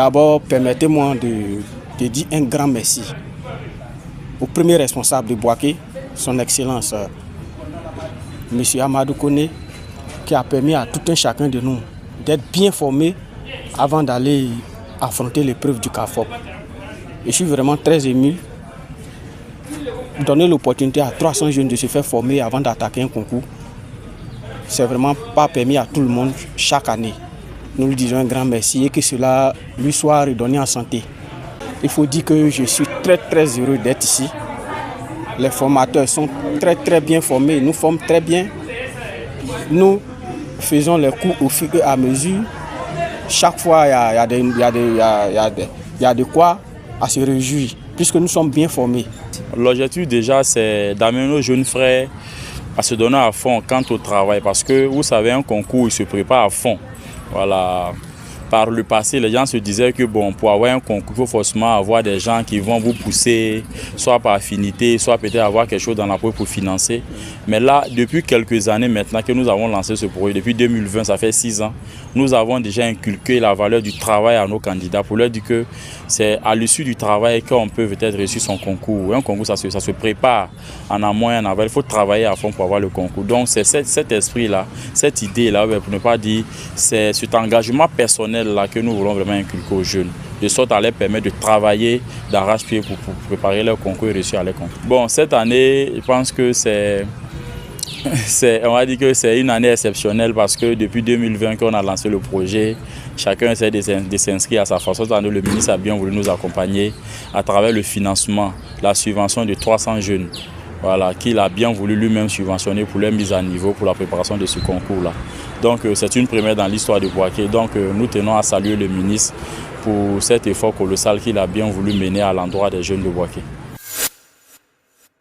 D'abord, permettez-moi de dire un grand merci au premier responsable de Bouaké, son Excellence, M. Amadou Kone, qui a permis à tout un chacun de nous d'être bien formés avant d'aller affronter l'épreuve du CAFOP. Je suis vraiment très ému. Donner l'opportunité à 300 jeunes de se faire former avant d'attaquer un concours, c'est vraiment pas permis à tout le monde chaque année. Nous lui disons un grand merci et que cela lui soit redonné en santé. Il faut dire que je suis très heureux d'être ici. Les formateurs sont très bien formés, nous formons très bien. Nous faisons les cours au fur et à mesure. Chaque fois, il y a de quoi à se réjouir, puisque nous sommes bien formés. L'objectif déjà, c'est d'amener nos jeunes frères à se donner à fond quant au travail. Parce que vous savez, un concours, il se prépare à fond. Voilà. Par le passé, les gens se disaient que bon, pour avoir un concours, il faut forcément avoir des gens qui vont vous pousser, soit par affinité, soit peut-être avoir quelque chose dans la poche pour financer. Mais là, depuis quelques années maintenant que nous avons lancé ce projet, depuis 2020, ça fait 6 ans, nous avons déjà inculqué la valeur du travail à nos candidats pour leur dire que c'est à l'issue du travail qu'on peut peut-être réussir son concours. Un concours, ça se prépare en amont et en aval. Il faut travailler à fond pour avoir le concours. Donc, c'est cet esprit-là, cette idée-là, pour ne pas dire, c'est cet engagement personnel là que nous voulons vraiment inculquer aux jeunes, de sorte à leur permettre de travailler d'arrache-pied pour préparer leur concours et réussir à leur concours. Bon, cette année, je pense que on va dire que c'est une année exceptionnelle parce que depuis 2020 qu'on a lancé le projet, chacun essaie de s'inscrire à sa façon. Le ministre a bien voulu nous accompagner à travers le financement, la subvention de 300 jeunes. Voilà, qu'il a bien voulu lui-même subventionner pour leur mise à niveau, pour la préparation de ce concours-là. Donc c'est une première dans l'histoire de Bouaké. Donc nous tenons à saluer le ministre pour cet effort colossal qu'il a bien voulu mener à l'endroit des jeunes de Bouaké.